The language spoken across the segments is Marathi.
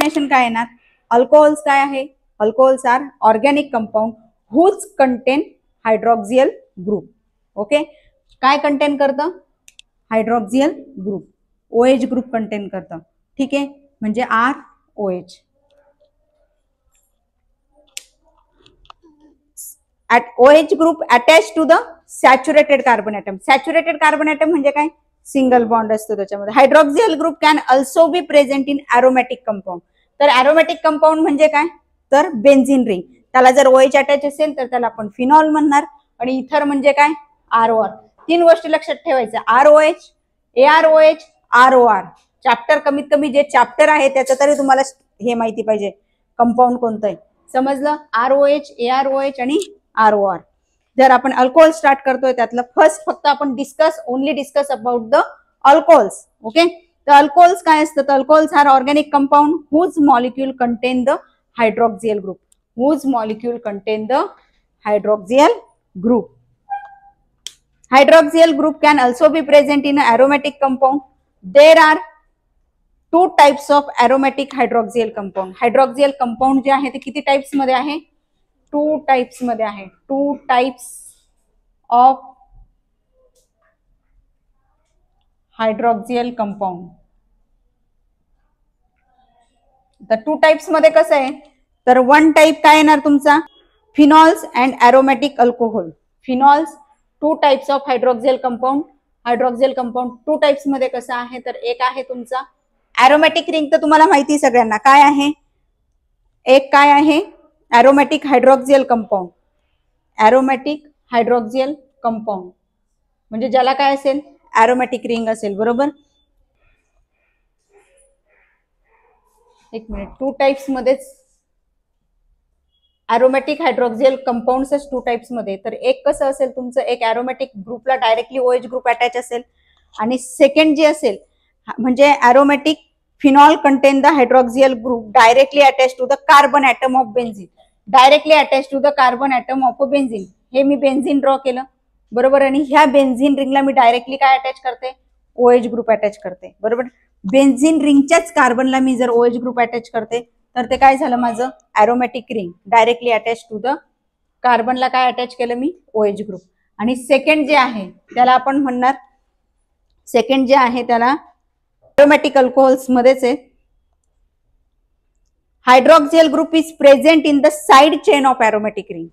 डेफिनेशन काय येणार, अल्कोहोल्स काय आहे, alcohols are organic compound whose contain hydroxyl group. Okay, काय कंटेन करतं, hydroxyl group, OH group contain करतं. ठीक आहे, म्हणजे ROH. at OH group attached to the saturated carbon atom. Saturated carbon atom म्हणजे काय, सिंगल बॉन्ड असतो त्याच्यामध्ये. Hydroxyl group can also be present in aromatic compound. तर एरोमॅटिक कंपाऊंड म्हणजे काय, तर बेन्झिन रिंग. त्याला जर OH अटॅच असेल तर त्याला आपण फिनॉल म्हणणार. आणि इथर म्हणजे काय, ROR. तीन गोष्टी लक्षात ठेवायच्या, ROH, AROH, ROR. चॅप्टर कमीत कमी जे चॅप्टर आहे त्याचं तरी तुम्हाला हे माहिती पाहिजे, कंपाऊंड कोणतं आहे. समजलं, ROH, AROH आणि ROR. जर आपण अल्कोहोल स्टार्ट करतोय त्यातलं फक्त आपण only discuss about the alcohols. Okay, तर अल्कोहोल्स काय असतं, तर alcohols are organic compound whose molecule contain the hydroxyl group. Whose molecule contain the hydroxyl group. Hydroxyl group can also be present in aromatic compound. There are two types of aromatic hydroxyl compound. Hydroxyl compound जे आहे ते किती टाइप्स मध्ये आहे, 2 टाइप्स मध्ये आहे. 2 टाइप्स ऑफ हायड्रॉक्सियल कंपाऊंड. तर 2 टाइप्स मध्ये कसं आहे, तर 1 टाइप काय येणार तुमचा, phenols and aromatic alcohol. Phenols, 2 types of hydroxyl compound. Hydroxyl compound 2 types मध्ये कसं आहे, तर एक आहे तुमचा एरोमॅटिक रिंग. तर तुम्हाला माहिती सगळ्यांना काय आहे, एक काय आहे एरोमॅटिक हायड्रॉक्सियल कंपाऊंड. एरोमॅटिक हायड्रॉक्सियल कंपाऊंड म्हणजे ज्याला काय असेल, एरोमॅटिक रिंग असेल. बरोबर, एक मिनिट, 2 टाइप्स मध्येच एरोमॅटिक हायड्रॉक्सियल कंपाऊंड्स 2 टाइप्स मध्ये. तर एक कसं असेल तुमचं, एक एरोमॅटिक ग्रुपला डायरेक्टली OH ग्रुप अटॅच असेल, आणि सेकंड जे असेल म्हणजे aromatic phenol contain the hydroxyl group directly attach to the carbon atom of benzene. Directly attach to the carbon atom of a benzene. हे मी बेन्झिन ड्रॉ केलं, बरोबर, आणि ह्या बेन्झिन रिंगला मी डायरेक्टली काय अटॅच करते, OH ग्रुप अटॅच करते. बरोबर, बेन्झिन रिंगच्याच कार्बनला मी जर OH ग्रुप अटॅच करते तर ते काय झालं माझं, aromatic ring. Directly attach to the कार्बनला काय अटॅच केलं मी, OH ग्रुप. आणि सेकंड जे आहे त्याला आपण म्हणणार, सेकंड जे आहे त्याला एरोमॅटिक अल्कोहोल्स मध्येच आहे. Hydroxyl group is present in the side chain of aromatic ring.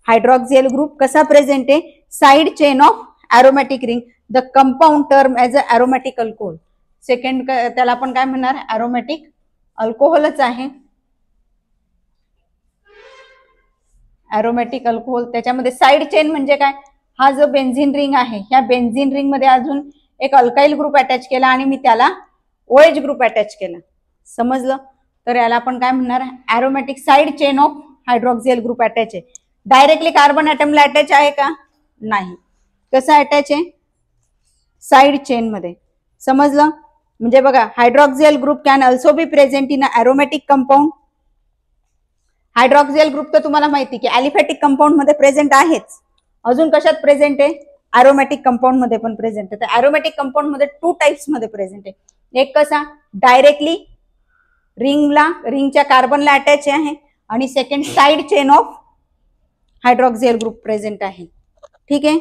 Hydroxyl group कसा प्रेझेंट आहे, side chain of aromatic ring. The compound term as a aromatic alcohol. Second त्याला आपण काय म्हणणार, एरोमॅटिक अल्कोहोलच आहे. एरोमॅटिक अल्कोहोल त्याच्यामध्ये साइड चेन म्हणजे काय, हा जो बेन्झिन रिंग आहे ह्या बेन्झिन रिंग मध्ये अजून एक अल्काइल ग्रुप अटॅच केला आणि मी त्याला OH ग्रुप अटॅच केला. समजलं, तर याला आपण काय म्हणणार, aromatic side chain of hydroxyl group attach आहे. डायरेक्टली कार्बन ॲटमला अटॅच आहे का, नाही. कसं अटॅच आहे, साइड चेन मध्ये. समजलं, म्हणजे बघा, hydroxyl group can also be present in aromatic compound. Hydroxyl group तर तुम्हाला माहिती की ॲलिफॅटिक कंपाऊंड मध्ये प्रेझेंट आहेच, अजून कशात प्रेझेंट आहे, एरोमॅटिक कंपाऊंड मध्ये पण प्रेझेंट आहे. तर एरोमॅटिक कंपाऊंड मध्ये 2 टाइप्स मध्ये प्रेझेंट आहे. एक कसा, डायरेक्टली रिंगच्या कार्बनला अटॅच आहे, आणि second side chain of hydroxyl group present आहे. ठीक आहे,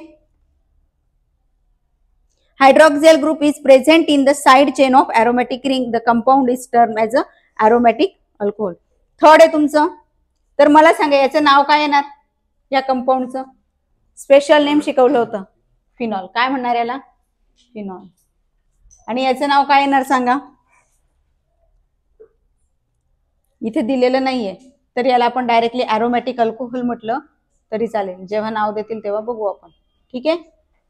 hydroxyl group is present in the side chain of aromatic ring. The compound is term as a aromatic alcohol. Third आहे तुमचं, तर मला सांगा याचं नाव काय येणार, या कंपाऊंडचं स्पेशल नेम शिकवलं होतं, फिनॉल. काय म्हणणार याला, फिनॉल. आणि याचं नाव काय येणार सांगा, इथे दिलेलं नाहीये, तर याला आपण डायरेक्टली एरोमॅटिक अल्कोहोल म्हटलं तरी चालेल. जेव्हा नाव देतील तेव्हा बघू आपण. ठीक आहे,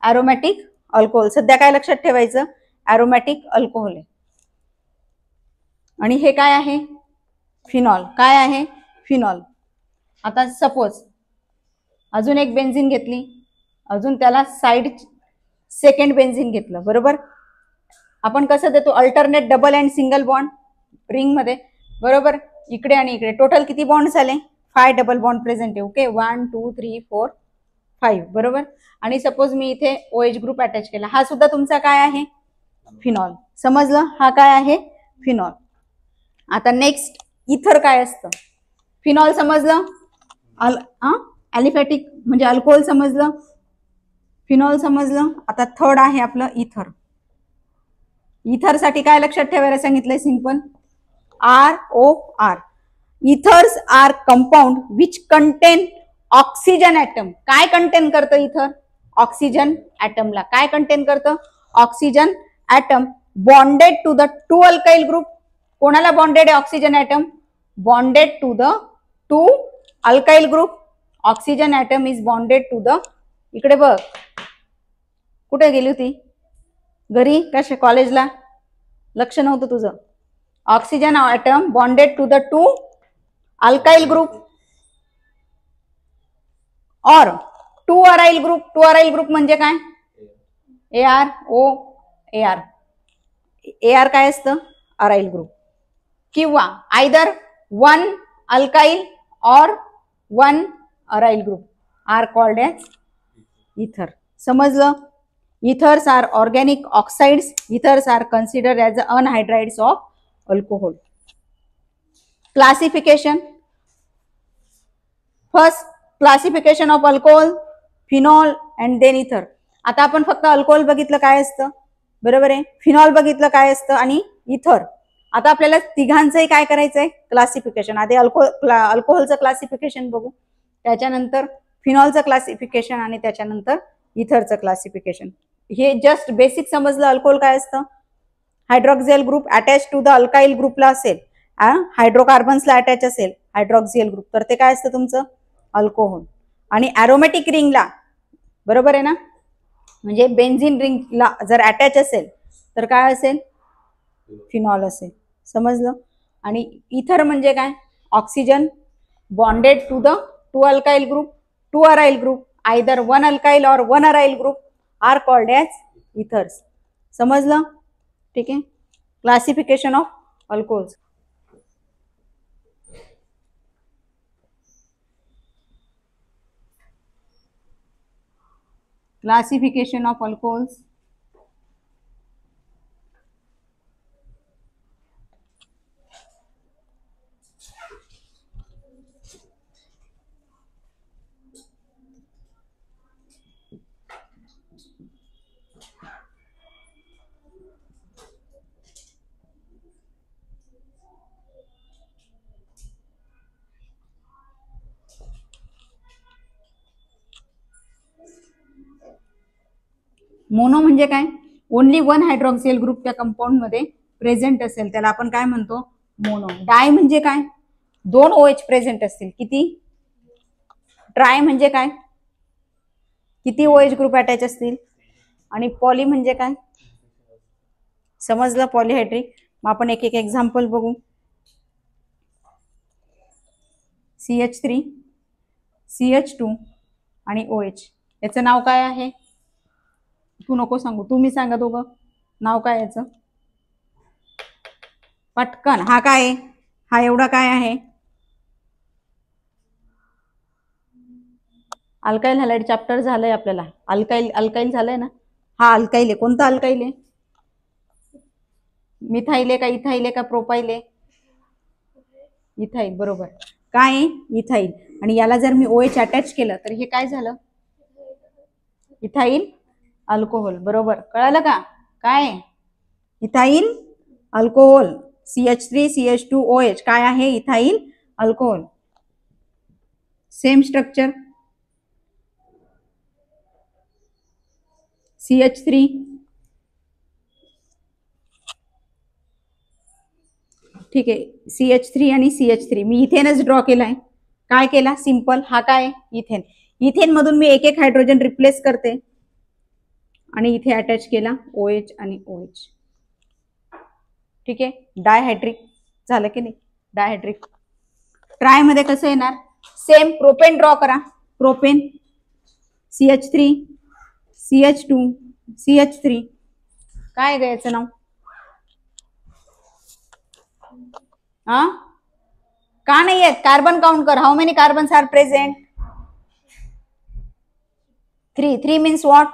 एरोमॅटिक अल्कोहोल. सध्या काय लक्षात ठेवायचं, एरोमॅटिक अल्कोहोल आहे. आणि हे काय आहे, फिनॉल. काय आहे, फिनॉल. आता सपोज अजून एक बेन्झिन घेतली, अजून त्याला साइड सेकंड बेन्झिन घेतलं. बरोबर, आपण कसं देतो, alternate double and single bond ring मध्ये. बरोबर, इकडे आणि इकडे टोटल किती बॉन्ड झाले, 5 डबल बॉन्ड प्रेझेंट आहे. ओके, 1 2 3 4 5. बरोबर, आणि सपोज मी इथे OH ग्रुप अटॅच केला, हा सुद्धा तुमचा काय आहे, फिनॉल. समजलं, हा काय आहे, फिनॉल. आता नेक्स्ट इथर काय असतं? फिनॉल समजलं, ॲलिफॅटिक म्हणजे अल्कोहोल समजलं, फिनॉल समजलं. आता थर्ड आहे आपलं इथर. इथर साठी काय लक्षात ठेवायला सांगितलंय? Simple ROR. Ethers are compound which contain oxygen atom. काय कंटेन करतं इथर? ऑक्सिजन ऍटमला काय कंटेन करतं? Oxygen atom bonded to the two alkyl group. कोणाला बॉन्डेड आहे oxygen atom? Bonded to the two alkyl group. Oxygen atom is bonded to the, इकडे बघ, कुठे गेली होती? घरी कशा कॉलेजला? लक्ष नव्हतं तुझं. Oxygen atom bonded to the two alkyl group or two aryl group. Two aryl group म्हणजे काय? AR AR काय असतं? Aryl group. किंवा आयदर वन अल्काइल और one aryl group are called as ether. समजलं? Ethers are organic oxides. Ethers are considered as anhydrides of alcohol. Classification. First classification of alcohol, phenol and then ether. आता आपण फक्त अल्कोहोल बघितलं काय असतं, बरोबर आहे. फिनॉल बघितलं काय असतं आणि इथर. आता आपल्याला तिघांचंही काय करायचंय? क्लासिफिकेशन. आधी अल्कोहोलचं क्लासिफिकेशन बघू, त्याच्यानंतर फिनॉलचं क्लासिफिकेशन आणि त्याच्यानंतर इथरचं क्लासिफिकेशन. हे जस्ट बेसिक समजलं. अल्कोहोल काय असतं? Hydroxyl group attach to the alkyl ग्रुपला असेल, हायड्रोकार्बन्सला अटॅच असेल हायड्रॉक्सिल ग्रुप, तर ते काय असतं तुमचं? अल्कोहोल. आणि अरोमॅटिक रिंगला, बरोबर आहे ना, म्हणजे बेन्झिन रिंगला जर अटॅच असेल तर काय असेल? फिनॉल असेल. समजलं? आणि इथर म्हणजे काय? Oxygen bonded to the two alkyl group, two aryl group, either one alkyl और one aryl group are called as ethers. समजलं? ठीक आहे. Classification of alcohols. Classification of alcohols. Mono म्हणजे काय? ओनली वन हायड्रॉक्सिल ग्रुप त्या कंपाऊंड मध्ये प्रेझेंट असेल त्याला आपण काय म्हणतो? मोनो. डाय म्हणजे काय? दोन OH प्रेझेंट असतील. किती? ट्राय म्हणजे काय? किती OH ग्रुप अटॅच असतील? आणि पॉली म्हणजे काय? समजलं? पॉलिहायड्रिक. मग आपण एक एक एक्झाम्पल बघू. CH3, CH2 आणि OH. याचं नाव काय आहे? तू नको सांगू, तुम्ही सांगा दोघं. नाव काय याचं? पटकन. हा काय आहे? हा एवढा काय आहे? अल्काइल हॅलाइड चॅप्टर झालंय आपल्याला. अल्काइल झालंय ना. हा अल्काइल आहे. कोणता अल्काइल आहे? मिथाइल आहे का इथाइल आहे का प्रोपाइल आहे? इथाइल. बरोबर. काय आहे? इथाइल. आणि याला जर मी OH अटॅच केलं तर हे काय झालं? Ethyl alcohol. बरोबर. कळालं का? काय? Ethyl alcohol. CH3 CH2 OH काय आहे? Ethyl alcohol. Same structure. CH3, ठीक आहे. CH3 आणि CH3 मी इथेनच ड्रॉ केलाय. काय केला? सिंपल. हा काय? इथेन. इथेन मधून मी एक एक हायड्रोजन रिप्लेस करते आणि इथे अटॅच केला OH आणि OH. ठीक आहे. डायहायड्रिक झालं की नाही? डायहायड्रिक. ट्राय मध्ये कसं येणार? सेम. प्रोपेन ड्रॉ करा. प्रोपेन. CH3 CH2 CH3 काय ग याचं नाव? हा का नाही येत? कार्बन काउंट कर. How many carbons are present? 3. 3 means what?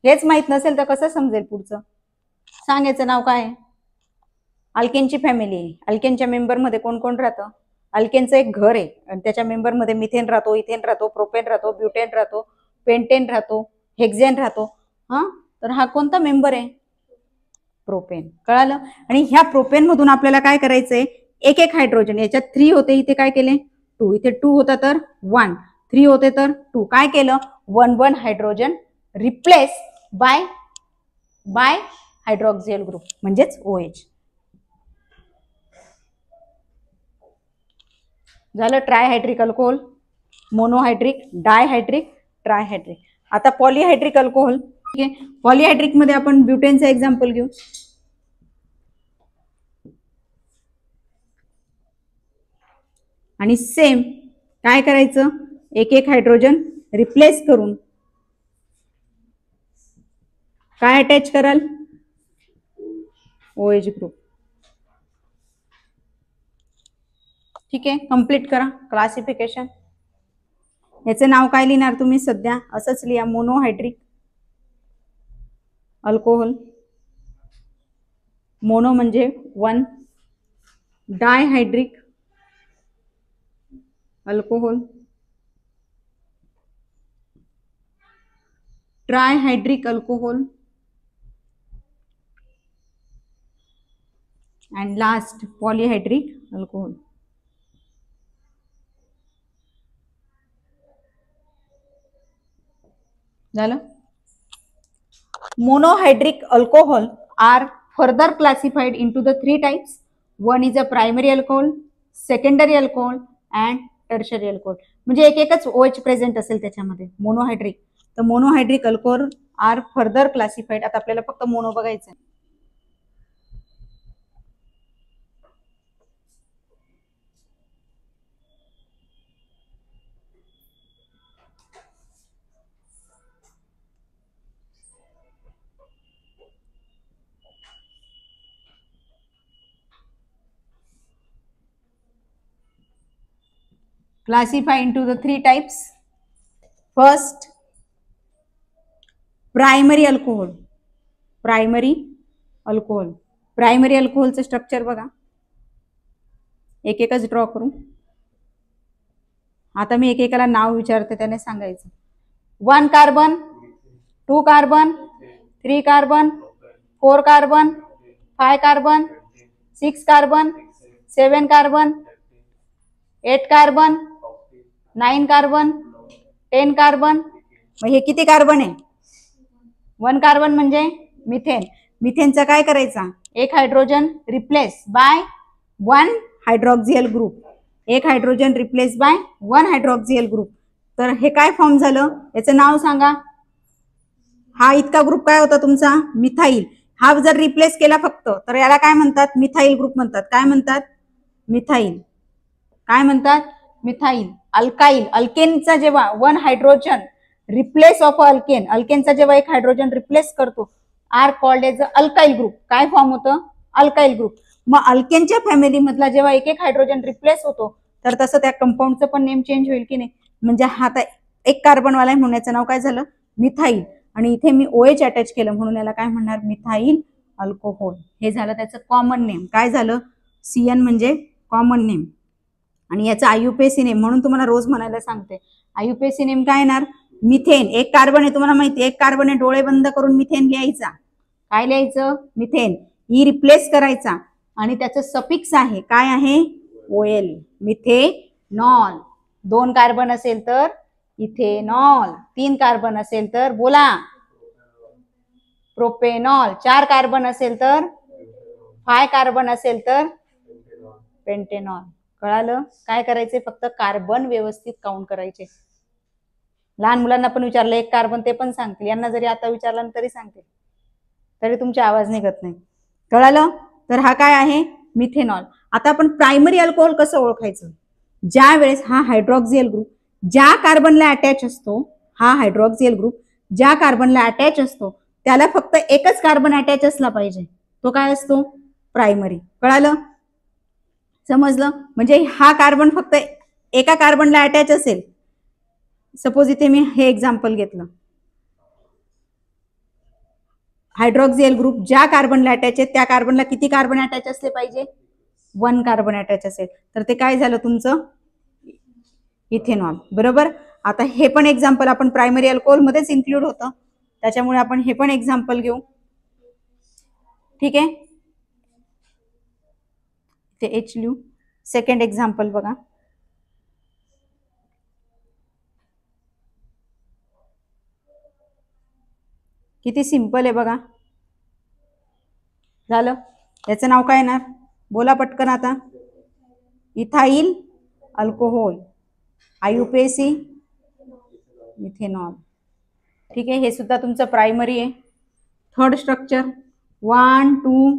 हेच माहित नसेल तर कसं समजेल पुढचं? सांग याचं नाव काय? अल्केनची फॅमिली आहे. अल्केनच्या मेंबरमध्ये कोण कोण राहतं? अल्केनचं एक घर आहे आणि त्याच्या मेंबरमध्ये मिथेन राहतो, इथेन राहतो, प्रोपेन राहतो, ब्युटेन राहतो, पेंटेन राहतो, हेक्झेन राहतो. हा, तर हा कोणता मेंबर आहे? प्रोपेन. कळालं? आणि ह्या प्रोपेन मधून आपल्याला काय करायचंय? एक एक हायड्रोजन, याच्यात 3 होते, इथे काय केले? 2. इथे 2 होता तर 1, 3 होते तर 2. काय केलं? 1 hydrogen replace by hydroxyl group म्हणजेच OH. झालं. ट्रायहायड्रिक अल्कोहोल, मोनोहायड्रिक, डायहायड्रिक, ट्रायहायड्रिक. आता पॉलिहायड्रिक अल्कोहोल. ठीक आहे, पॉलिहायड्रिक मध्ये आपण ब्युटेनचं एक्झाम्पल घेऊ. आणि सेम काय करायचं? एक एक हायड्रोजन रिप्लेस करून काय अटॅच कराल? OH group. ठीक आहे, कंप्लीट करा क्लासिफिकेशन. याचं नाव काय लिहिणार तुम्ही? सध्या असंच लिहा, मोनोहायड्रिक अल्कोहोल. मोनो म्हणजे 1, dihydric alcohol, trihydric alcohol, and last polyhydric alcohol. झालं. Monohydric alcohol are further classified into the 3 types. One is a primary alcohol, secondary alcohol and tertiary alcohol. म्हणजे एक एकच OH प्रेझेंट असेल त्याच्यामध्ये. मोनोहायड्रिक, तर monohydric alcohol R further classified. आता आपल्याला फक्त मोनो बघायचं आहे. Classify into the 3 types. First, primary alcohol. Primary alcohol. Primary अल्कोहोलचं स्ट्रक्चर बघा, एक एकच ड्रॉ करू. आता मी एकेकाला नाव विचारते, त्याने सांगायचं. 1 carbon, 2 carbon, 3 carbon, 4 carbon, 5 carbon, 6 carbon, 7 carbon, 8 carbon, 9 carbon, 10 carbon. मग हे किती कार्बन आहे? 1 कार्बन म्हणजे मिथेन. मिथेनचा काय करायचा? एक हायड्रोजन रिप्लेस बाय 1 हायड्रॉक्सियल ग्रुप. एक हायड्रोजन रिप्लेस बाय 1 हायड्रॉक्सियल ग्रुप. तर हे काय फॉर्म झालं? याचं नाव सांगा. हा इतका ग्रुप काय होता तुमचा? मिथाईल. हा जर रिप्लेस केला फक्त, तर याला काय म्हणतात? मिथाईल ग्रुप म्हणतात. काय म्हणतात? मिथाईल. काय म्हणतात? मिथाईल. अल्काईल. अल्केनचा जेव्हा 1 हायड्रोजन रिप्लेस ऑफ अल्केन, अल्केनचा जेव्हा एक हायड्रोजन रिप्लेस करतो, are called as alkyl group. काय फॉर्म होतं? Alkyl group. मग अल्केनच्या फॅमिली मधला जेव्हा एक एक हायड्रोजन रिप्लेस होतो, तर तसं त्या कंपाऊंडचं पण नेम चेंज होईल की नाही? म्हणजे हा आता एक कार्बनवाला आहे म्हणून याचं नाव काय झालं? मिथाईल. आणि इथे मी OH अटॅच केलं म्हणून याला काय म्हणणार? Methyl alcohol. हे झालं त्याचं कॉमन नेम. काय झालं? CN म्हणजे कॉमन नेम. आणि याचा IUPAC नेम म्हणून तुम्हाला रोज म्हणायला सांगते. IUPAC नेम काय येणार? मिथेन. एक कार्बन आहे, तुम्हाला माहिती आहे, एक कार्बन आहे, डोळे बंद करून मिथेन लिहायचा. काय लिहायचं? मिथेन. ई रिप्लेस करायचा आणि त्याचं सफिक्स आहे, काय आहे? OL. मिथेनॉल. 2 कार्बन असेल तर इथेनॉल. 3 कार्बन असेल तर बोला प्रोपेनॉल. 4 कार्बन असेल तर 5 कार्बन असेल तर पेंटेनॉल. कळालं? काय करायचे? फक्त कार्बन व्यवस्थित काउंट करायचे. लहान मुलांना पण विचारलं एक कार्बन, ते पण सांगतील. यांना जरी आता विचारलं तरी सांगतील, तरी तुमचा आवाज निघत नाही. कळालं? तर हा काय आहे? मिथेनॉल. आता आपण प्रायमरी अल्कोहोल कसं ओळखायचं? ज्या वेळेस हा हायड्रॉक्सियल ग्रुप ज्या कार्बनला अटॅच असतो, हा हायड्रॉक्सियल ग्रुप ज्या कार्बनला अटॅच असतो त्याला फक्त एकच कार्बन अटॅच असला पाहिजे. तो काय असतो? प्रायमरी. कळालं? समजलं? म्हणजे हा कार्बन फक्त एका कार्बनला अटॅच असेल. सपोज इथे मी हे एक्झाम्पल घेतलं, हायड्रॉक्सिल ग्रुप ज्या कार्बनला अटॅच आहे त्या कार्बनला किती कार्बन अटॅच असले पाहिजे? 1 कार्बन अटॅच असेल तर ते काय झालं तुमचं? इथेनॉल. बरोबर. आता हे पण एक्झाम्पल आपण प्रायमरी अल्कोहोल मध्येच इन्क्लूड होतं, त्याच्यामुळे आपण हे पण एक्झाम्पल घेऊ. ठीक आहे, ते एच लिहू. सेकंड एक्झाम्पल बघा. किती सिंपल आहे बघा. झालं. याचं नाव काय येणार? बोला पटकन आता. Ethyl alcohol, IUPAC ethanol. ठीक आहे, हे सुद्धा तुमचं प्रायमरी आहे. Third structure 1 2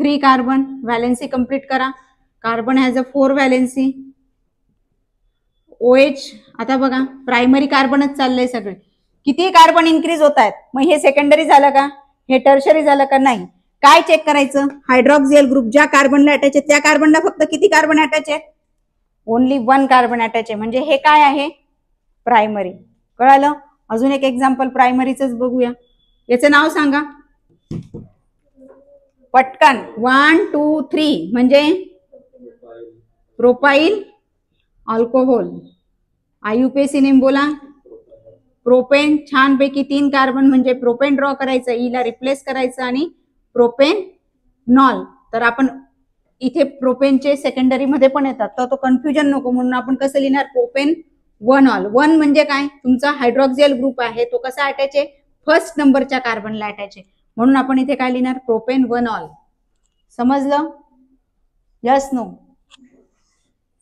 3 carbon, valency complete करा. Carbon has a 4 valency. OH. आता बघा प्रायमरी कार्बनच चाललंय सगळे. किती कार्बन इन्क्रीज होत आहेत, मग हे सेकंडरी झालं का? हे टर्शरी झालं का? नाही. काय चेक करायचं? हायड्रॉक्सिल ग्रुप ज्या कार्बनला अटॅच आहे त्या कार्बनला फक्त किती कार्बन अटॅच आहे? ओनली 1 कार्बन अटॅच आहे. म्हणजे हे काय आहे? प्रायमरी. कळालं? अजून एक एक्झाम्पल प्रायमरीच बघूया. याचं नाव सांगा पटकन. 1 2 3 म्हणजे प्रोपाइल अल्कोहोल. आयुपेसी नेम बोला. प्रोपेन. छानपैकी 3 कार्बन म्हणजे प्रोपेन ड्रॉ करायचं, ईला रिप्लेस करायचं आणि प्रोपेन नॉल. तर आपण इथे प्रोपेनचे सेकंडरी मध्ये पण येतात, तर तो कन्फ्युजन नको म्हणून आपण कसं लिहिणार? Propan 1 all. 1 म्हणजे काय? तुमचा हायड्रॉक्सिल ग्रुप आहे तो कसा अटॅच आहे? फर्स्ट नंबरच्या कार्बनला अटॅच आहे, म्हणून आपण इथे काय लिहिणार? Propan 1 ol. समजलं? Yes no?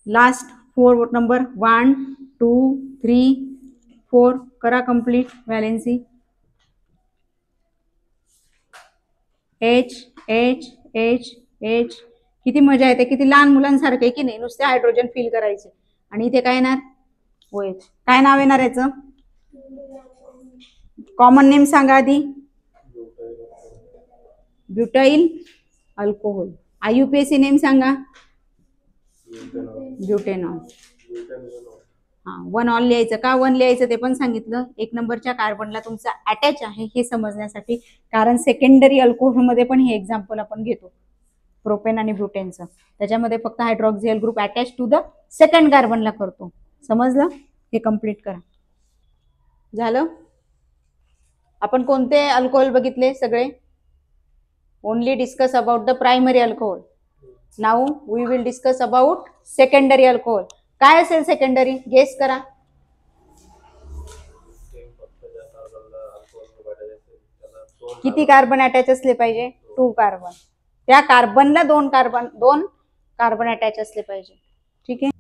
लास्ट 4 नंबर 1 2 3 4 करा complete valency. H H H H. किती मजा येते, किती लहान मुलांसारखे की नाही, नुसते हायड्रोजन फिल करायचे. आणि इथे काय येणार? OH. काय नाव येणार याचं? कॉमन नेम सांगा आधी. Butyl alcohol. आयुपेसी नेम सांगा. ब्युटेनॉल. हा 1 ऑल लिहायचं का? 1 लिहायचं ते पण सांगितलं. 1 नंबरच्या कार्बनला तुमचा अटॅच आहे हे समजण्यासाठी, कारण सेकंडरी अल्कोहोल मध्ये पण हे एक्झाम्पल आपण घेतो प्रोपेन आणि ब्युटेनचं. त्याच्यामध्ये फक्त hydroxyl group attach to the second कार्बनला करतो. समजलं? हे कंप्लीट करा. झालं? आपण कोणते अल्कोहोल बघितले? सगळे. Only discuss about the primary alcohol. Now we will discuss about secondary alcohol. काय असेल सेकंडरी? गेस करा. किती कार्बन अटॅच असले पाहिजे? 2 कार्बन. त्या कार्बनला 2 कार्बन अटॅच असले पाहिजे. ठीक आहे.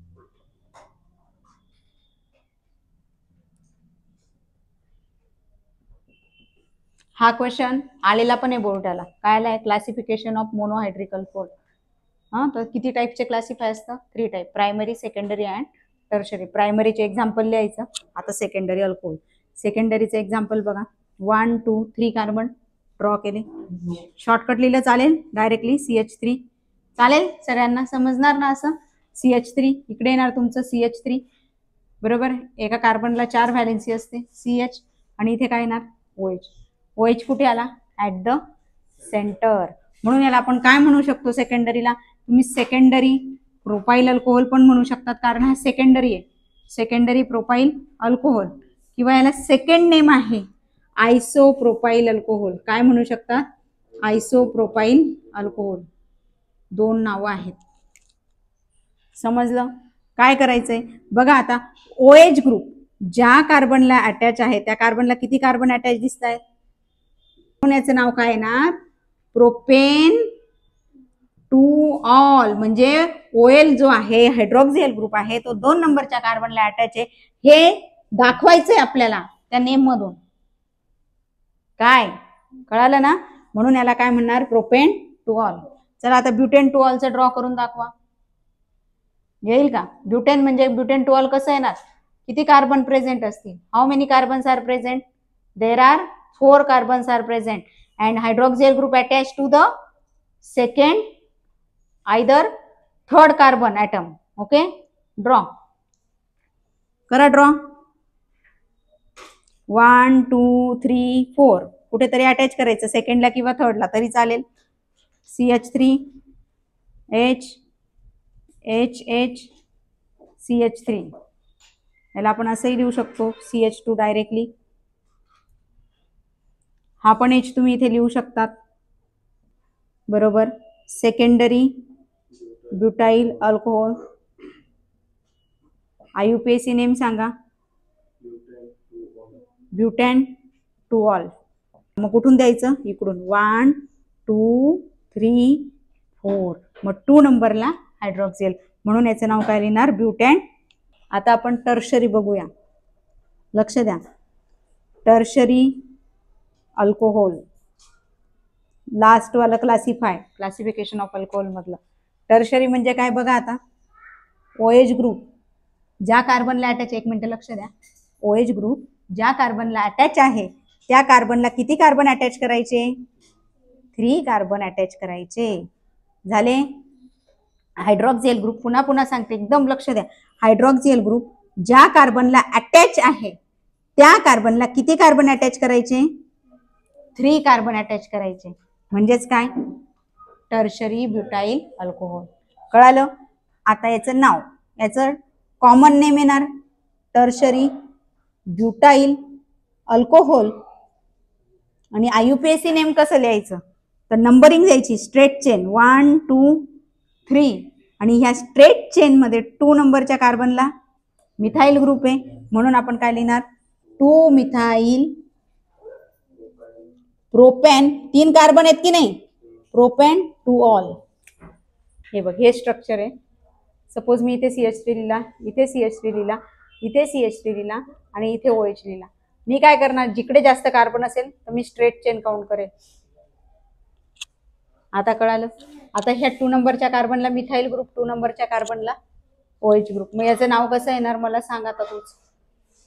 हा क्वेश्चन आलेला पण आहे बोर्डाला. काय आलाय? Classification of monohydric alcohol. हा, तर किती टाईपचे क्लासिफाय असतं? 3 type. Primary, secondary and tertiary. प्रायमरीचे एक्झाम्पल लिहायचं. आता सेकंडरी अल्कोहोल. सेकंडरीचे एक्झाम्पल बघा. 1 2 3 कार्बन ड्रॉ केले. शॉर्टकट लिहिलं चालेल? डायरेक्टली CH3 चालेल? सगळ्यांना समजणार ना असं? CH3 इकडे येणार तुमचं CH3. बरोबर. एका कार्बनला 4 व्हॅलेन्सी असते CH, आणि इथे काय येणार? OH. OH कुठे आला? At the centre. म्हणून याला आपण काय म्हणू शकतो? सेकंडरीला तुम्ही सेकंडरी प्रोपाइल अल्कोहोल पण म्हणू शकतात, कारण हा सेकंडरी आहे. सेकंडरी प्रोपाइल अल्कोहोल, किंवा याला सेकंड नेम आहे आयसोप्रोपाइल अल्कोहोल. काय म्हणू शकता? आयसोप्रोपाइल अल्कोहोल. 2 नावं आहेत. समजलं? काय करायचंय बघा. आता OH ग्रुप ज्या कार्बनला अटॅच आहे त्या कार्बनला किती कार्बन अटॅच दिसत आहेत? याचं नाव काय येणार? Propane 2 all. म्हणजे OL जो आहे हायड्रॉक्सिल ग्रुप आहे तो 2 नंबरच्या कार्बनला अटॅच आहे हे दाखवायचंय आपल्याला त्या नेम मधून. काय कळालं ना? म्हणून याला काय म्हणणार? Propane 2 all. चला आता ब्युटेन 2 ऑलचं ड्रॉ करून दाखवा. येईल का? ब्युटेन म्हणजे ब्युटेन 2 ऑल कसं येणार? किती कार्बन प्रेझेंट असतील? How many carbons are present? There are 4 carbons are present and hydroxyl group attached to the second, either third carbon atom. Okay, draw. करा draw. 1 2 3 4. कुठेतरी अटॅच करायचं, सेकंडला किंवा थर्डला तरी चालेल. CH3 H H H CH3. याला आपण असंही लिहू शकतो CH2 डायरेक्टली. हा पण H तुम्ही इथे लिहू शकतात. बरोबर. Secondary butyl alcohol. IUPAC name सांगा. ब्युटॅन टू ऑल. मग कुठून द्यायचं? इकडून 1 2 3 4. मग 2 नंबरला हायड्रॉक्सिल, म्हणून याचं नाव काय लिहिणार? ब्युटॅन. आता आपण टर्शरी बघूया, लक्ष द्या. टर्शरी अल्कोहोल, लास्ट वाला क्लासिफिकेशन ऑफ अल्कोहोल मधलं. टर्शरी म्हणजे काय बघा आता. OH ग्रुप ज्या कार्बनला अटॅच, एक मिनिट लक्ष द्या. OH ग्रुप ज्या कार्बनला अटॅच आहे त्या कार्बनला किती कार्बन अटॅच करायचे? 3 कार्बन अटॅच करायचे. झाले. हायड्रॉक्सिल ग्रुप, पुन्हा पुन्हा सांगते, एकदम लक्ष द्या. हायड्रॉक्सिल ग्रुप ज्या कार्बनला अटॅच आहे त्या कार्बनला किती कार्बन अटॅच करायचे? 3 कार्बन अटॅच करायचे. म्हणजेच काय? Tertiary butyl alcohol. कळालं? आता याचं नाव, याचं कॉमन नेम येणार टर्शरी ब्युटाइल अल्कोहोल. आणि IUPAC नेम कसं लिहायचं? तर नंबरिंग द्यायची, स्ट्रेट चेन 1 2 3. आणि ह्या स्ट्रेट चेन मध्ये 2 नंबरच्या कार्बनला मिथाइल ग्रुप आहे, म्हणून आपण काय लिहिणार? 2 मिथाइल प्रोपॅन. 3 कार्बन आहेत की नाही? Propane to all. हे बघ, हे स्ट्रक्चर आहे. सपोज मी इथे CH3 लिहिला, इथे CH3 लिहिला, इथे CH3 लिहिला आणि इथे OH लिहिला. मी काय करणार? जिकडे जास्त कार्बन असेल तर मी स्ट्रेट चेन काउंट करेल. आता कळालं? आता ह्या 2 नंबरच्या कार्बनला मिथाइल ग्रुप, 2 नंबरच्या कार्बनला OH ग्रुप. मग याचं नाव कसं येणार मला सांग आता तूच.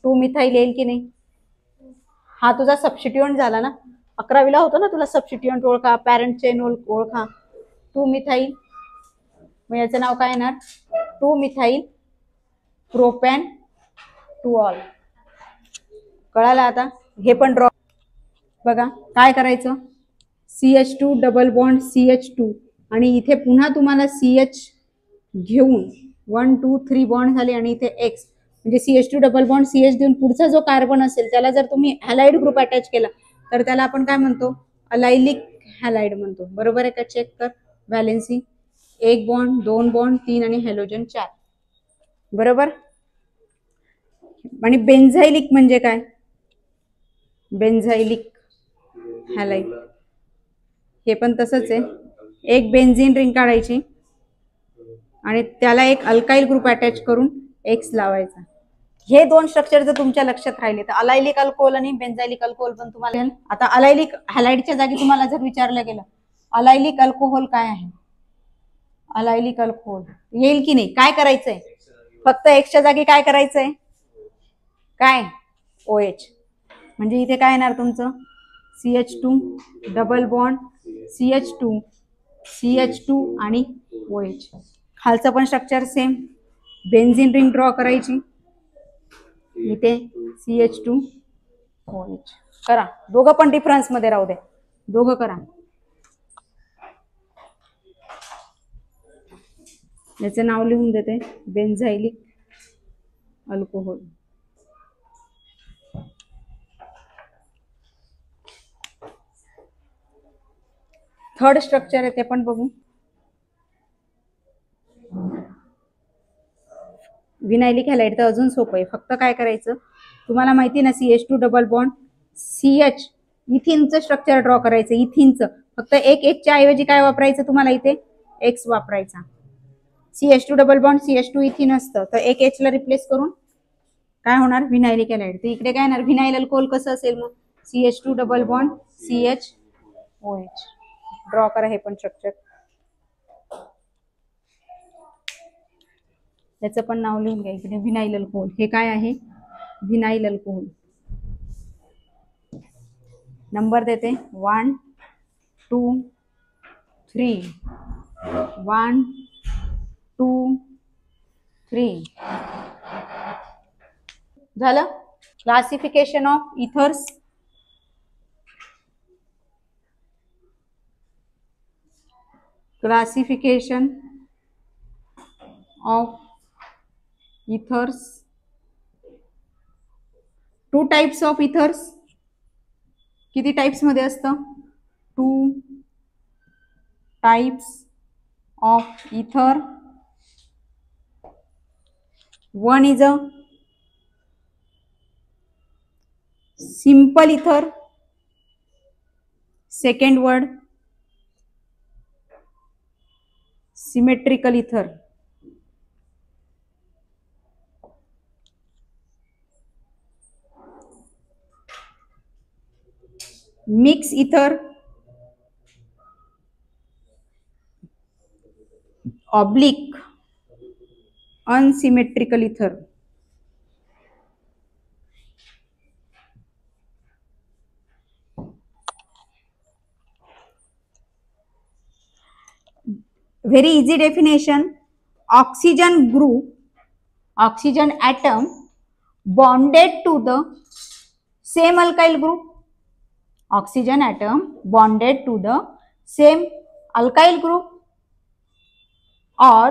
2 मिथाइल येईल की नाही? हा तुझा सबस्टिट्यूएंट झाला ना. 11वीला होतो ना तुला सबस्टिट्यूएंट ओळखा, पॅरेंट चेन ओळखा. 2 मिथाइल, मग याचं नाव काय येणार? 2 मिथाइल प्रोपॅन टू ऑल. कळालं आता? हे पण ड्रॉ बघा. काय करायचं? CH2 डबल बॉन्ड CH2 आणि इथे पुन्हा तुम्हाला CH घेऊन 1 2 3 बॉन्ड झाले आणि इथे X, म्हणजे CH2 डबल बॉन्ड CH देऊन पुढचा जो कार्बन असेल त्याला जर तुम्ही हॅलाइड ग्रुप अटॅच केला तर त्याला आपण काय म्हणतो? अलायलिक हॅलाइड म्हणतो. बरोबर आहे का? चेक कर. व्हॅलेन्सी 1 बॉन्ड 2 बॉन्ड 3 आणि हॅलोजन 4. बरोबर. आणि बेन्झाइलिक म्हणजे काय? बेन्झाइलिक हॅलाइड, हे पण तसंच आहे. एक बेन्झीन रिंग काढायची आणि त्याला एक अल्काइल ग्रुप अटॅच करून X लावायचा. हे 2 स्ट्रक्चर जर तुमच्या लक्षात राहिले तर अलायलिक अल्कोहोल आणि बेन्झाइलिक अल्कोहोल पण तुम्हाला. आता अलायलिक हॅलाइडच्या जागी तुम्हाला जर विचारलं गेलं अलायलिक अल्कोहोल काय आहे, अलायलिक अल्कोहोल येईल की नाही? काय करायचंय? फक्त Xच्या जागी काय करायचंय? काय? OH. म्हणजे इथे काय येणार तुमचं? CH2 double bond CH2 CH2 आणि OH. खालचं पण structure same. Benzene ring draw करायची, इथे CH2 OH. करा. दोघं पण डिफरन्स मध्ये राहू द्या, दोघं करा. याचं नाव लिहून देते, बेन्झाइलिक अल्कोहोल. थर्ड स्ट्रक्चर आहे ते पण बघू. विनायलिक हॅलाइड तर अजून सोपं आहे. फक्त काय करायचं? तुम्हाला माहिती ना CH2 डबल बॉन्ड CH, इथिनचं स्ट्रक्चर ड्रॉ करायचं. इथिनचं फक्त एक Hच्या ऐवजी काय वापरायचं? तुम्हाला इथे X वापरायचा. CH2 डबल बॉन्ड CH2 इथिन असतं तर एक H ला रिप्लेस करून काय होणार? Vinylic halide. तर इकडे काय येणार? विनाइल अल्कोहोल कसं असेल मग? CH2 double bond CH OH. Draw करा हे पण स्ट्रक्चर. याचं पण नाव लिहून घ्या इकडे, विनाइल अल्कोहोल. हे काय आहे? Vinyl alcohol. नंबर देते 1 2 3. 1 2 3. झालं. Classification of ethers. Classification of ethers. Two types of ethers. किती टाइप्स मध्ये असतं? टू टाइप्स ऑफ इथर. One is a simple ether. Second word symmetrical ether. Mix ether, oblique unsymmetrical ether. Very easy definition. Oxygen group, oxygen atom bonded to the same alkyl group. Oxygen atom bonded to the same alkyl group or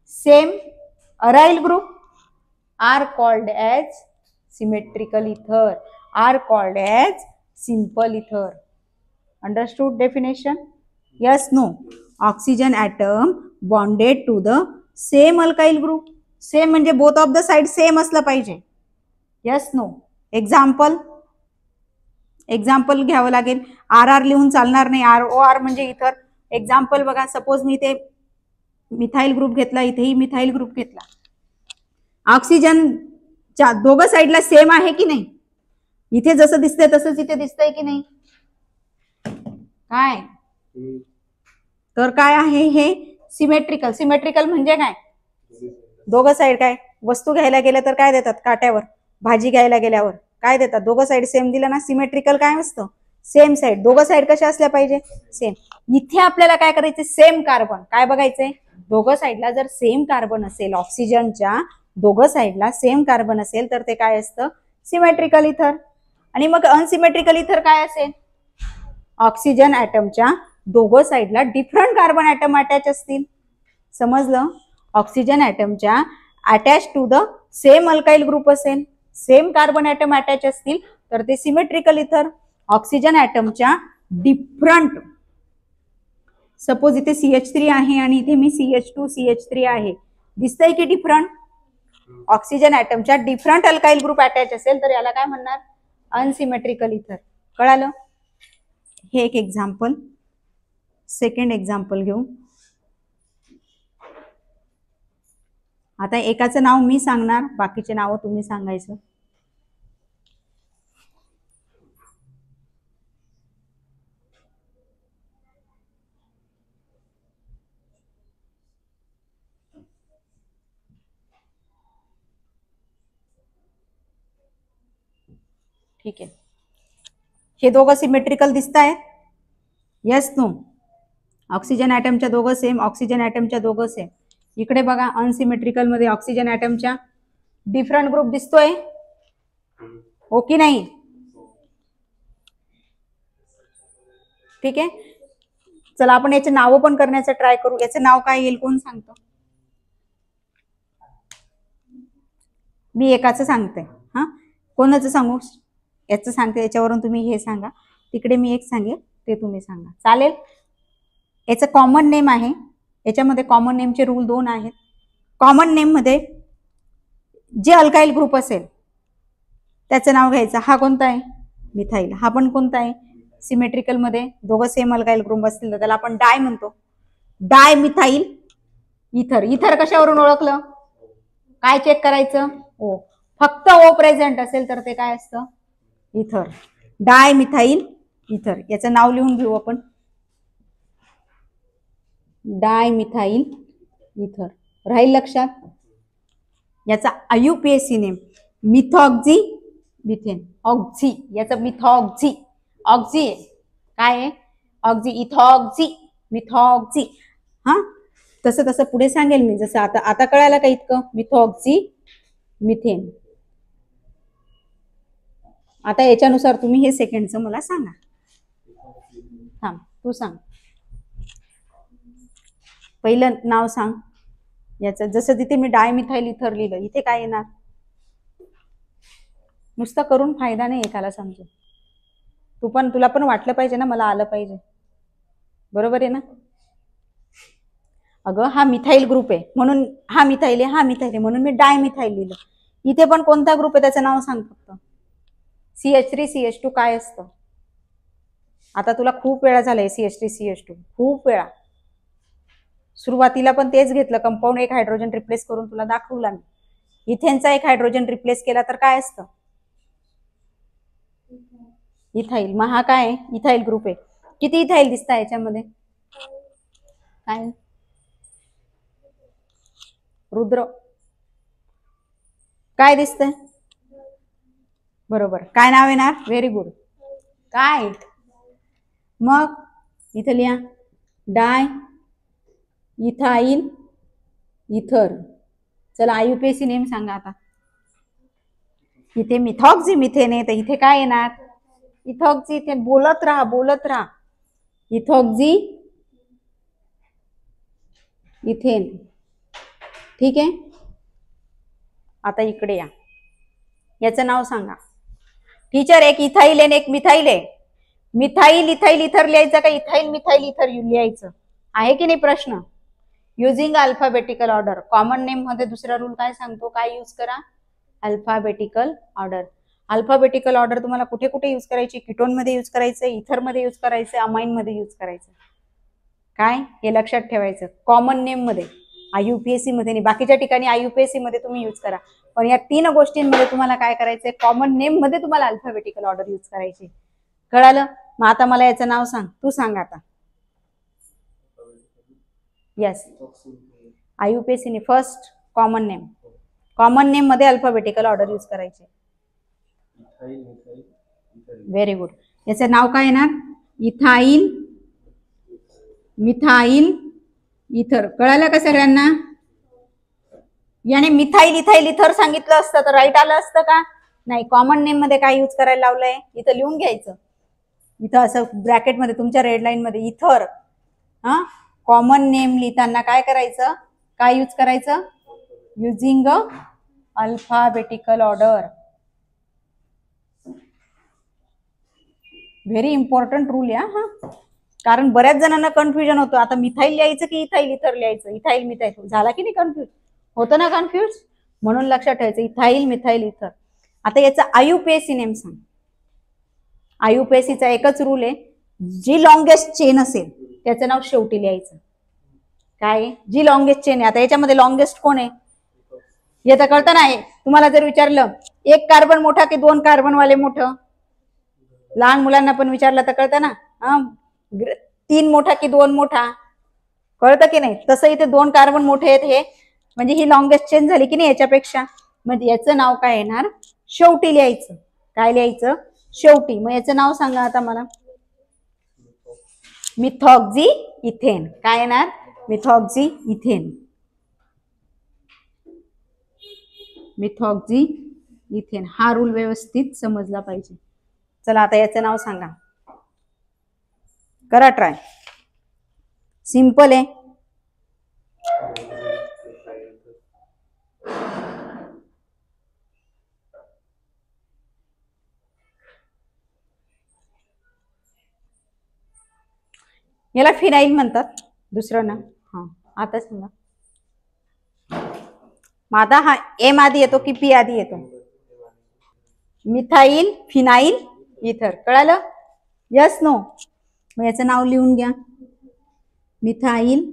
same aryl group are called as symmetrical ether, are called as simple ether. Understood definition? Yes, no. Oxygen atom bonded to the same alkyl group. Same म्हणजे both of the side same असलं पाहिजे. Yes, no. एक्झाम्पल घ्यावं लागेल. आर आर लिहून चालणार नाही. आर ओ आर म्हणजे इथर. एक्झाम्पल बघा. सपोज मी ते मिथाइल ग्रुप घेतला, इथेही मिथाइल ग्रुप घेतला. ऑक्सिजनच्या दोघं साईडला सेम आहे की नाही? इथे जसं दिसतंय तसंच इथे दिसतंय की नाही? काय तर काय आहे हे? सिमेट्रिकल. सिमेट्रिकल म्हणजे काय? दोघं साईड काय वस्तू घ्यायला गेलं तर काय देतात? काट्यावर. भाजी घ्यायला गेल्यावर काय देतात? दोघं साईड सेम दिलं ना. सिमेट्रिकल काय असतं? Same side. दोघं साईड कशा असल्या पाहिजे? सेम. इथे आपल्याला काय करायचं? Same carbon. काय बघायचंय? दोघं साईडला जर सेम कार्बन असेल, ऑक्सिजनच्या दोघं साईडला सेम कार्बन असेल तर ते काय असतं? सिमेट्रिकल इथर. आणि मग अनसिमेट्रिकल इथर काय असेल? ऑक्सिजन ऍटमच्या दोघं साईडला डिफरंट कार्बन ऍटम अटॅच असतील. समजलं? ऑक्सिजन ऍटमच्या attach to the same alkyl group असेल, सेम कार्बन ऍटम अटॅच असतील तर ते सिमेट्रिकल इथर. ऑक्सिजन ऍटमच्या डिफरंट, सपोज इथे CH3 आहे आणि इथे मी CH2 CH3 आहे, दिसतंय की डिफरंट? ऑक्सिजन ऍटमच्या डिफरंट अल्काइल ग्रुप अटॅच असेल तर याला काय म्हणणार? अनसिमेट्रिकल इथर. कळालं? हे एक एक्झाम्पल. सेकंड एक्झाम्पल घेऊ. आता एकाचं नाव मी सांगणार, बाकीचे नाव तुम्ही सांगायचं. ठीक आहे. हे दोघं सिमेट्रिकल दिसत आहेत? Yes no? ऑक्सिजन ऍटमच्या दोघं सेम, ऑक्सिजन ऍटमच्या दोघं सेम. इकडे बघा अनसिमेट्रिकल मध्ये ऑक्सिजन ऍटमच्या डिफरंट ग्रुप दिसतोय, हो की नाही? ठीक आहे. चला आपण याचे नाव पण करण्याचं ट्राय करू. याचं नाव काय येईल? कोण सांगतो? मी एकाचं सांगते. हा, कोणाचं सांगू? याचं सांगते, याच्यावरून तुम्ही हे सांगा. तिकडे मी एक सांगेल, ते तुम्ही सांगा. चालेल? याचं कॉमन नेम आहे. याच्यामध्ये कॉमन नेमचे रूल 2 आहेत. कॉमन नेम मध्ये जे अल्काइल ग्रुप असेल त्याचं नाव घ्यायचं. हा कोणता आहे? मिथाइल. हा पण कोणता आहे? सिमेट्रिकल मध्ये दोघं सेम अल्काइल ग्रुप असतील तर त्याला आपण डाय म्हणतो. डाय मिथाइल इथर. इथर कशावरून ओळखलं? काय चेक करायचं? ओ. फक्त ओ प्रेझेंट असेल तर ते काय असतं? इथर. डाय मिथाइल इथर. याचं नाव लिहून घेऊ आपण. डाय मिथाइल इथर. राहील लक्षात? याचा IUPAC name methoxy methane. Oxy. याचं मिथॉक्झी. ऑक्झी आहे. काय आहे? ऑक्झी. Ethoxy methoxy. हा, तसं तसं पुढे सांगेल मी. जसं आता कळायला का इतकं? Methoxy methane. आता याच्यानुसार तुम्ही हे सेकंडचं मला सांगा. थांब, तू सांग. पहिलं नाव सांग याचं. जसं तिथे मी डायमिथाइल इथर लिहिलं, इथे काय येणार? नुसतं करून फायदा नाही एकाला समजून. तुला पण वाटलं पाहिजे ना, मला आलं पाहिजे. बरोबर आहे ना? अगं हा मिथाइल ग्रुप आहे म्हणून हा मिथाइल आहे, हा मिथाइल आहे म्हणून मी डायमिथाइल लिहिलं. इथे पण कोणता ग्रुप आहे त्याचं नाव सांग फक्त. CH3CH2 काय असतं? आता तुला खूप वेळा झालंय CH3CH2, खूप वेळा. सुरुवातीला पण तेच घेतलं, कंपाऊंड एक हायड्रोजन रिप्लेस करून तुला दाखवला मी. इथेनचा एक हायड्रोजन रिप्लेस केला तर काय असतं? इथाइल. मग हा काय आहे? इथाइल ग्रुप आहे. किती इथाइल दिसता याच्यामध्ये? काय रुद्र काय दिसतंय? बरोबर. काय नाव येणार? Very good. काय? मग इथं लिहा डाय इथाइल इथर. चला आयुपीएसी नेम सांगा आता. इथे मिथॉक्झी मिथेन आहे तर इथे काय येणार? Ethoxy ethane. बोलत राहा. Ethoxy ethane. ठीक आहे. आता इकडे या, याचं नाव सांगा. टीचर एक इथाइल आहे एक मिथाइल आहे. मिथाइल इथाइल इथर लिहायचं का इथाइल मिथाइल इथर लिहायचं आहे की नाही प्रश्न? Using alphabetical order. Common name मध्ये दुसरा रूल काय सांगतो? काय यूज करा? Alphabetical order. अल्फाबेटिकल ऑर्डर तुम्हाला कुठे कुठे यूज करायची? कीटोन मध्ये यूज करायचं, इथर मध्ये यूज करायचं, अमाइन मध्ये यूज करायचं. काय हे लक्षात ठेवायचं. कॉमन नेम मध्ये आयुपीएससी मध्ये नाही, बाकीच्या ठिकाणी आयुपीएससी मध्ये तुम्ही यूज करा, पण या 3 गोष्टींमध्ये तुम्हाला काय करायचंय? कॉमन नेम मध्ये तुम्हाला अल्फाबेटिकल ऑर्डर यूज करायची. कळालं? मग आता मला याचं नाव सांग. तू सांग आता. Yes, IUPAC first common name. Common name मध्ये अल्फाबेटिकल ऑर्डर यूज करायचे. Very good. याचं नाव काय येणार? इथाइल मिथाइल इथर. कळालं का सगळ्यांना? याने मिथाइल इथाइल इथर सांगितलं असतं तर राईट आलं असतं का? नाही. कॉमन नेम मध्ये काय यूज करायला लावलंय? इथं लिहून घ्यायचं. इथं असं ब्रॅकेट मध्ये तुमच्या रेड लाईन मध्ये इथर. हा, कॉमन नेम लिहिताना काय करायचं? काय यूज करायचं? Using alphabetical order. Very important rule या. हा, कारण बऱ्याच जणांना कन्फ्युजन होतं. आता मिथाइल लिहायचं की इथाइल इथर लिहायचं? इथाइल मिथाइल झाला की नाही कन्फ्युज? होतं ना कन्फ्युज? म्हणून लक्षात ठेवायचं इथाइल मिथाइल इथर. आता याचा आयुपीएससी नेम सांग. आयुपीएससीचा एकच रूल आहे, जी लॉंगेस्ट चेन असेल त्याचं नाव शेवटी लिहायचं. काय? जी लॉंगेस्ट चेन आहे. आता याच्यामध्ये लॉंगेस्ट कोण आहे? याचं कळतं ना? तुम्हाला जर विचारलं 1 कार्बन मोठा की 2 कार्बन वाले मोठं, लहान मुलांना पण विचारलं तर कळतं ना. 3 मोठा की 2 मोठा, कळतं की नाही? तसं इथे 2 कार्बन मोठे आहेत हे, म्हणजे ही लॉंगेस्ट चेन झाली की नाही याच्यापेक्षा. म्हणजे याचं नाव काय येणार? शेवटी लिहायचं. काय लिहायचं? शेवटी. मग याचं नाव सांगा आता मला. Methoxy ethane. काय येणार? Methoxy ethane. Methoxy ethane. हा रूल व्यवस्थित समजला पाहिजे. चला आता याचं नाव सांगा. करा ट्राय. सिंपल आहे. याला फिनाईल म्हणतात, दुसरं ना. हा, आता सांगा. मग आता हा एम आधी येतो की पी आधी येतो? Methyl phenyl ether. कळालं? Yes no? मग याचं नाव लिहून घ्या. मिथाइल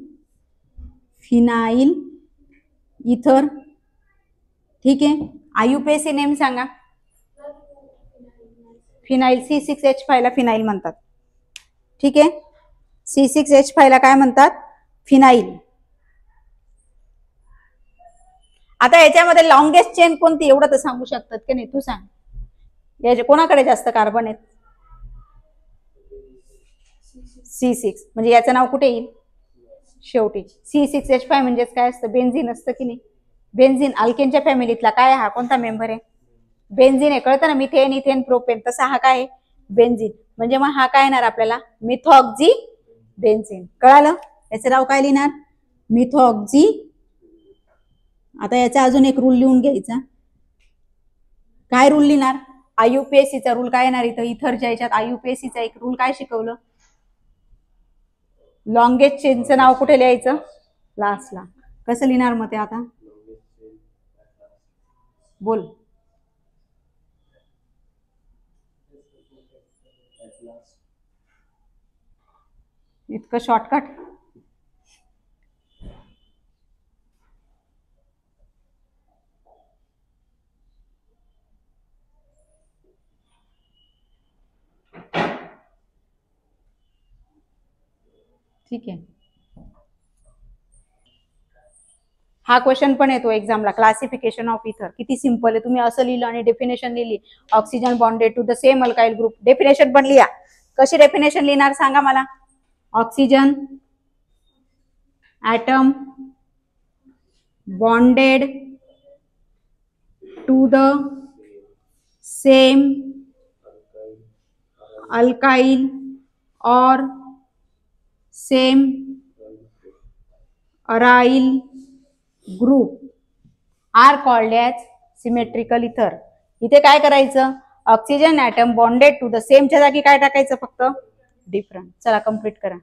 फिनाइल इथर. ठीक आहे. आयुपीएससी नेम सांगा. फिनाइल. C6H5 ला फिनाइल म्हणतात. ठीक आहे. C6H5 ला काय म्हणतात? फिनाइल. आता याच्यामध्ये लॉंगेस्ट चेन कोणती एवढं तर सांगू शकतात की नाही? तू सांग. याच्या कोणाकडे जास्त कार्बन आहेत? C6. म्हणजे याचं नाव कुठे येईल? शेवटी. C6H5 म्हणजेच काय असतं? बेन्झिन असतं की नाही? बेन्झिन अल्केनच्या फॅमिलीतला काय? हा कोणता मेंबर आहे? बेन्झिन आहे. कळतं ना? Methane ethane propane. तसा हा काय आहे? बेन्झिन. म्हणजे मग हा काय येणार आपल्याला? Methoxy benzene. कळालं? याचं नाव काय लिहिणार? मिथॉक्झी. आता याचा अजून एक रूल लिहून घ्यायचा. काय रूल लिहिणार? आयुपीएससीचा रूल काय येणार इथं? इथरच्या याच्यात आयुपीएससीचा एक रूल काय शिकवलं? लॉंगेस्ट चेनचं नाव कुठे लिहायचं? लास्टला. कसं लिहिणार मग ते आता? बोल. इतकं शॉर्टकट? ठीक आहे. हा क्वेश्चन पण येतो एक्झामला. क्लासिफिकेशन ऑफ इथर. किती सिंपल आहे. तुम्ही असं लिहिलं आणि डेफिनेशन लिहिली. Oxygen bonded to the same alkyl group. Definition पण लिहा. कशी डेफिनेशन लिहिणार सांगा मला? Oxygen atom bonded to the same alkyl और same aryl group are called as symmetrical ether. इथे काय करायचं? Oxygen atom bonded to the सेमच्या जागी काय टाकायचं? फक्त डिफरंट. चला कंप्लीट करा.